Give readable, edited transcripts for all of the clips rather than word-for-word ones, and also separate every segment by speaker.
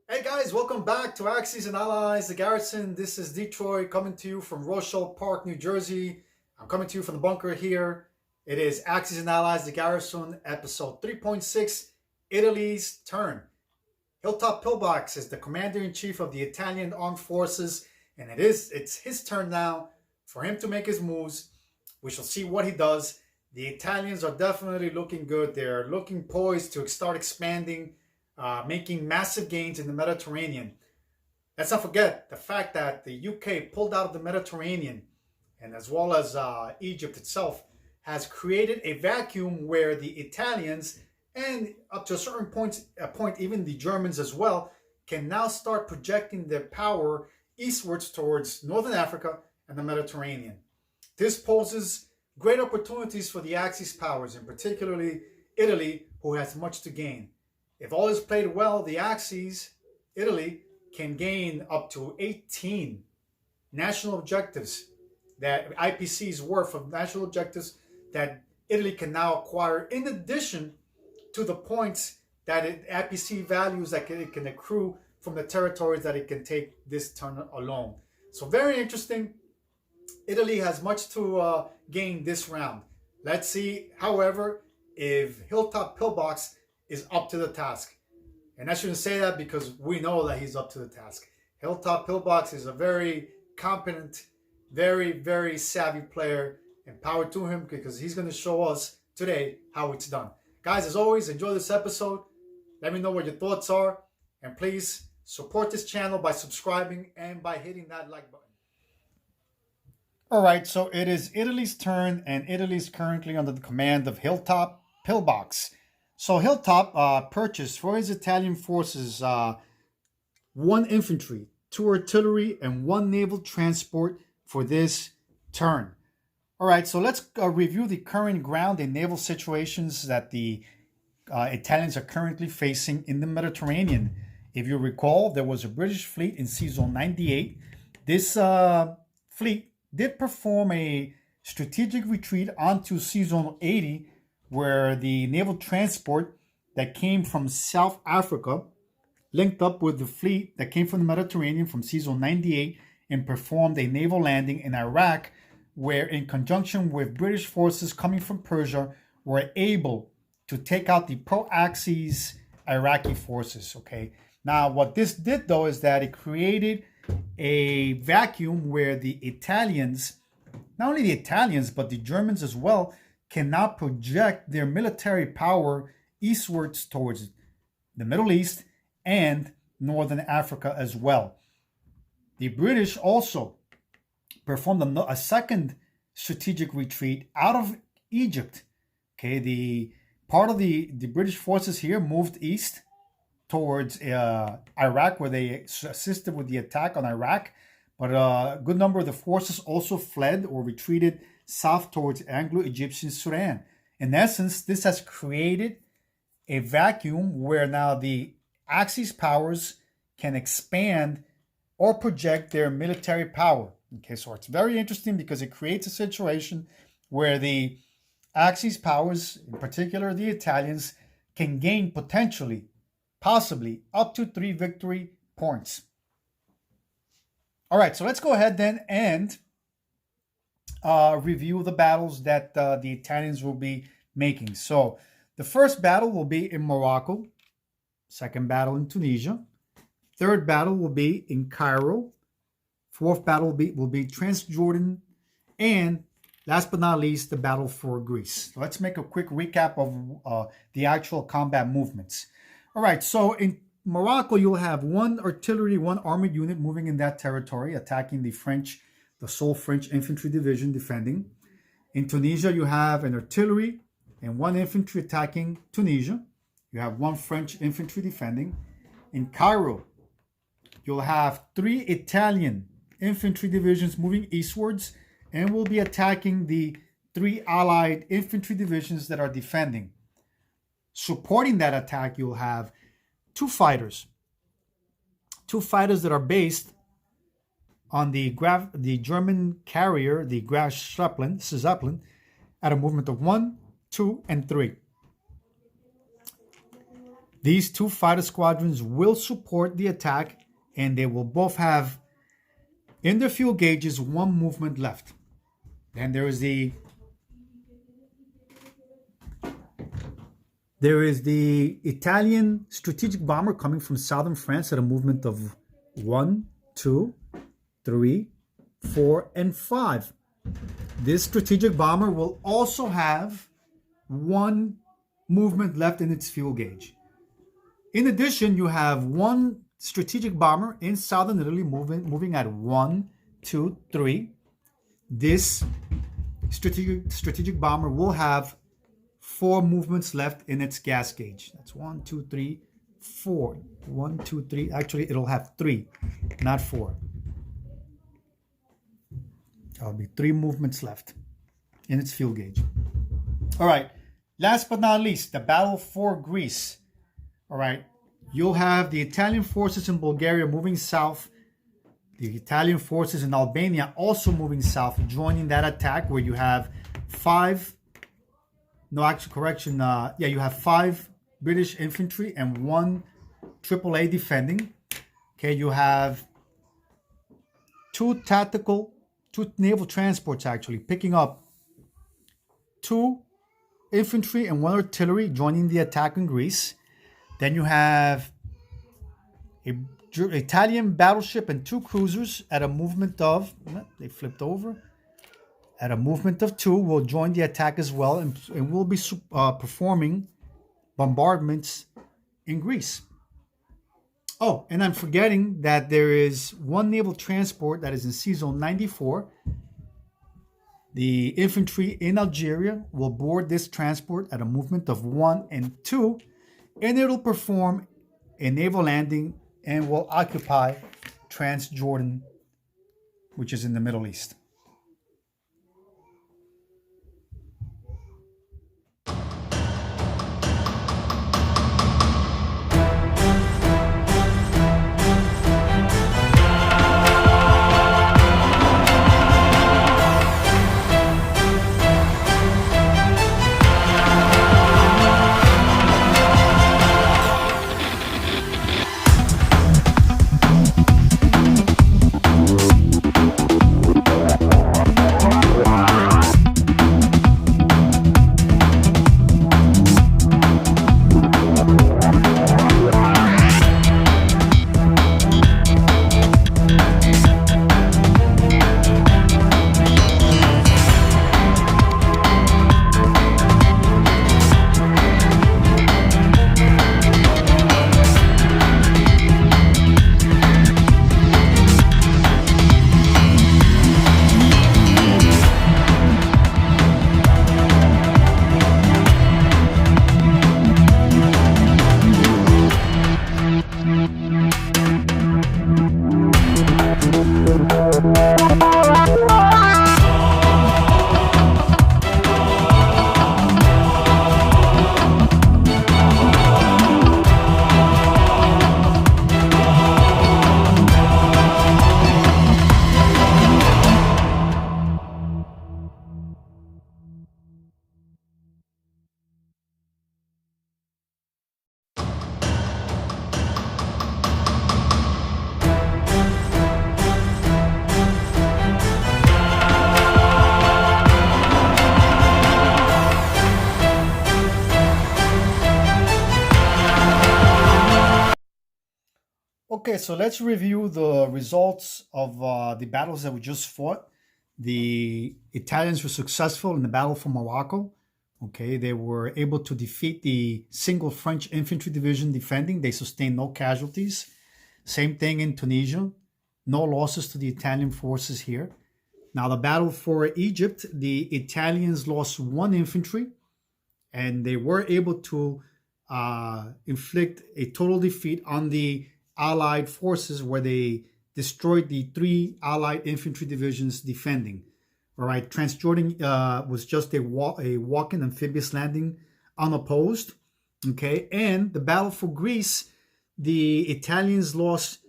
Speaker 1: Hey guys, welcome back to Axis and Allies, the Garrison. This is Detroit coming to you from Rochelle Park, New Jersey. I'm coming to you from the bunker here. It is Axis and Allies, the Garrison, episode 3.6, Italy's turn. Hilltop Pillbox is the commander-in-chief of the Italian armed forces, and it's his turn now for him to make his moves. We shall see what he does. The Italians are definitely looking good. They're looking poised to start expanding, making massive gains in the Mediterranean. Let's not forget the fact that the UK pulled out of the Mediterranean, and as well as Egypt itself, has created a vacuum where the Italians and up to a certain point, even the Germans as well, can now start projecting their power eastwards towards Northern Africa and the Mediterranean. This poses great opportunities for the Axis powers, and particularly Italy, who has much to gain. If all is played well, the Axis, Italy, can gain up to 18 national objectives that IPC's worth of national objectives that Italy can now acquire, in addition to the points that IPC values that it can accrue from the territories that it can take this turn alone. So very interesting. Italy has much to gain this round. Let's see, however, if Hilltop Pillbox is up to the task. And I shouldn't say that because we know that he's up to the task. Hilltop Pillbox is a very competent, very savvy player, and power to him because he's going to show us today how it's done. Guys, as always, enjoy this episode. Let me know what your thoughts are. And please support this channel by subscribing and by hitting that like button. All right, so it is Italy's turn, and Italy is currently under the command of Hilltop Pillbox. So Hilltop purchased for his Italian forces 1 infantry, 2 artillery, and 1 naval transport for this turn. All right, so let's review the current ground and naval situations that the Italians are currently facing in the Mediterranean. If you recall, there was a British fleet in Sea Zone 98. This fleet did perform a strategic retreat onto Sea Zone 80, where the naval transport that came from South Africa linked up with the fleet that came from the Mediterranean from Sea Zone 98 and performed a naval landing in Iraq, where in conjunction with British forces coming from Persia were able to take out the pro-Axis Iraqi forces. Okay. Now, what this did though is that it created a vacuum where the Italians, not only the Italians, but the Germans as well, can now project their military power eastwards towards the Middle East and Northern Africa as well. The British also performed a second strategic retreat out of Egypt. Okay, the part of the British forces here moved east towards Iraq, where they assisted with the attack on Iraq. But a good number of the forces also fled or retreated south towards Anglo-Egyptian Sudan. In essence, this has created a vacuum where now the Axis powers can expand or project their military power. Okay, so it's very interesting because it creates a situation where the Axis powers, in particular the Italians, can gain potentially, possibly, up to 3 victory points. All right, so let's go ahead then and review the battles that the Italians will be making. So the first battle will be in Morocco, second battle in Tunisia, third battle will be in Cairo, fourth battle will be Transjordan, and last but not least, the battle for Greece. So let's make a quick recap of the actual combat movements. All right, so in Morocco, you'll have 1 artillery, 1 armored unit moving in that territory, attacking the sole French infantry division defending. In Tunisia, you have an artillery and 1 infantry attacking Tunisia. You have 1 French infantry defending. In Cairo, you'll have 3 Italian infantry divisions moving eastwards and will be attacking the 3 Allied infantry divisions that are defending. Supporting that attack, you'll have 2 fighters. 2 fighters that are based on the German carrier, the Graf Zeppelin, at a movement of 1, 2, and 3. These two fighter squadrons will support the attack, and they will both have in their fuel gauges one movement left. Then there is the Italian strategic bomber coming from southern France at a movement of 1, 2, 3, 4, and 5. This strategic bomber will also have one movement left in its fuel gauge. In addition, you have one strategic bomber in southern Italy moving at 1, 2, 3. This strategic bomber will have 4 movements left in its gas gauge. That's 1, 2, 3, 4. 1, 2, 3. Actually, it'll have 3, not 4. There'll be 3 movements left in its fuel gauge. All right. Last but not least, the battle for Greece. All right. You'll have the Italian forces in Bulgaria moving south. The Italian forces in Albania also moving south, joining that attack where you have 5. No, actually, correction. You have 5 British infantry and 1 AAA defending. Okay, you have 2 naval transports actually picking up 2 infantry and 1 artillery joining the attack in Greece. Then you have an Italian battleship and 2 cruisers at a movement of, they flipped over, at a movement of 2 will join the attack as well and will be performing bombardments in Greece. Oh, and I'm forgetting that there is 1 naval transport that is in Sea Zone 94. The infantry in Algeria will board this transport at a movement of 1 and 2, and it'll perform a naval landing and will occupy Transjordan, which is in the Middle East. Okay, so let's review the results of the battles that we just fought. The Italians were successful in the Battle for Morocco. Okay, they were able to defeat the single French infantry division defending. They sustained no casualties. Same thing in Tunisia. No losses to the Italian forces here. Now, the battle for Egypt, the Italians lost 1 infantry, and they were able to inflict a total defeat on the Allied forces where they destroyed the 3 Allied infantry divisions defending. All right, Transjordan was just a walk-in amphibious landing unopposed. Okay, and the battle for Greece, the Italians lost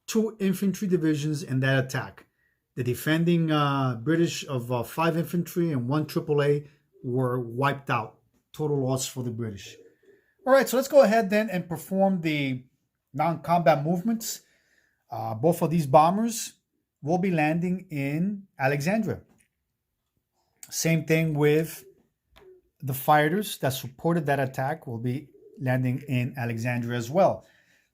Speaker 1: 2 infantry divisions in that attack. The defending British of 5 infantry and 1 AAA were wiped out. Total loss for the British. All right, so let's go ahead then and perform the non-combat movements. Both of these bombers will be landing in Alexandria. Same thing with the fighters that supported that attack will be landing in Alexandria as well.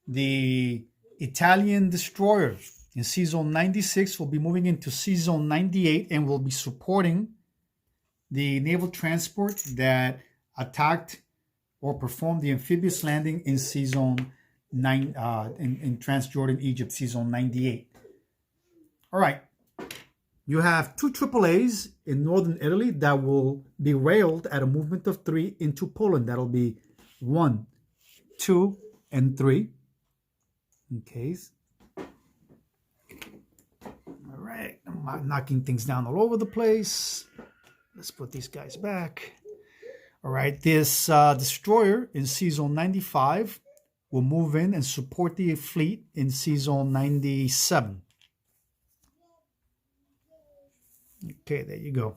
Speaker 1: The Italian destroyer in Sea Zone 96 will be moving into Sea Zone 98 and will be supporting the naval transport that attacked or performed the amphibious landing in Sea Zone 9 in Transjordan, Egypt, Sea Zone 98. All right. You have two AAAs in northern Italy that will be railed at a movement of 3 into Poland. That'll be 1, 2, and 3. Okay. All right. I'm knocking things down all over the place. Let's put these guys back. All right. This destroyer in Sea Zone 95 will move in and support the fleet in Sea Zone 97. Okay, there you go.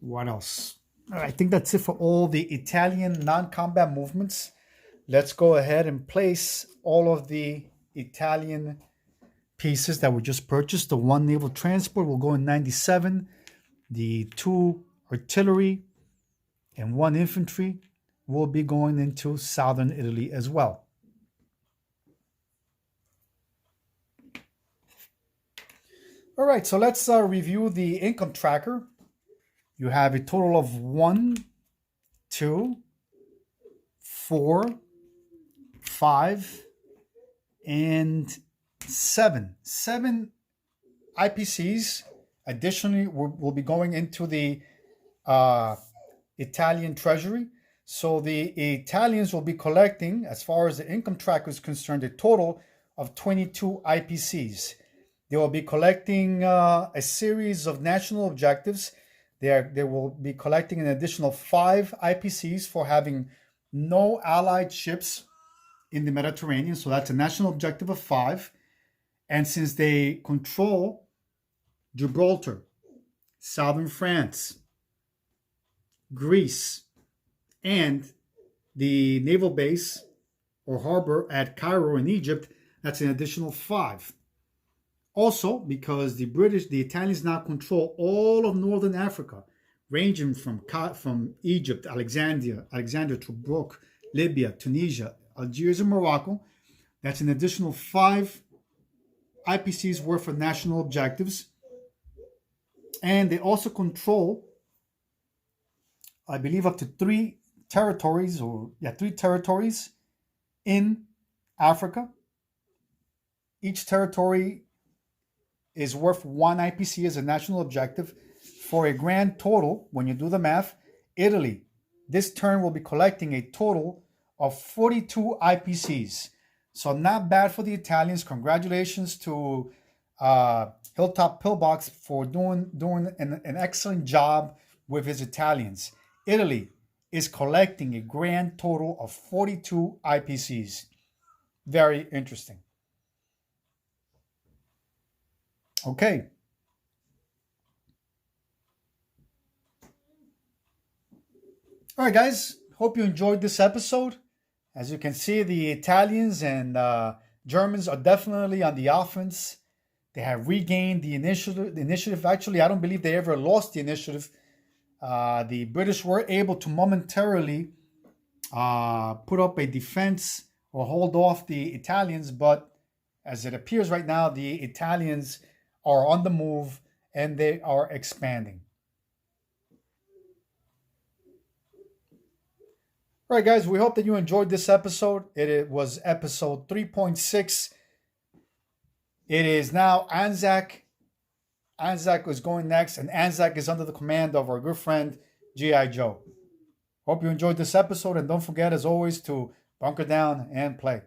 Speaker 1: What else? All right, I think that's it for all the Italian non-combat movements. Let's go ahead and place all of the Italian pieces that were just purchased. The 1 naval transport will go in 97. The 2 artillery and 1 infantry will be going into southern Italy as well. All right, so let's review the income tracker. You have a total of 1, 2, 4, 5, and 7. 7 IPCs additionally will be going into the Italian treasury. So the Italians will be collecting, as far as the income tracker is concerned, a total of 22 IPCs. They will be collecting a series of national objectives. They will be collecting an additional 5 IPCs for having no allied ships in the Mediterranean. So that's a national objective of 5. And since they control Gibraltar, southern France, Greece, and the naval base or harbor at Cairo in Egypt, that's an additional 5. Also, because the Italians now control all of northern Africa, ranging from Egypt, Alexandria, Tobruk, Libya, Tunisia, Algiers, and Morocco, that's an additional 5 IPCs worth of national objectives. And they also control, I believe, up to 3 territories in Africa. Each territory is worth 1 IPC as a national objective, for a grand total, when you do the math, Italy, this turn will be collecting a total of 42 IPCs. So not bad for the Italians. Congratulations to Hilltop Pillbox for doing an excellent job with his Italians. Italy is collecting a grand total of 42 IPCs. Very interesting. Okay. All right, guys. Hope you enjoyed this episode. As you can see, the Italians and Germans are definitely on the offense. They have regained the initiative. Actually, I don't believe they ever lost the initiative. The British were able to momentarily put up a defense or hold off the Italians, but as it appears right now, the Italians are on the move and they are expanding. All right, guys, we hope that you enjoyed this episode. It was episode 3.6. It is now Anzac. Anzac is going next, and Anzac is under the command of our good friend, G.I. Joe. Hope you enjoyed this episode, and don't forget, as always, to bunker down and play.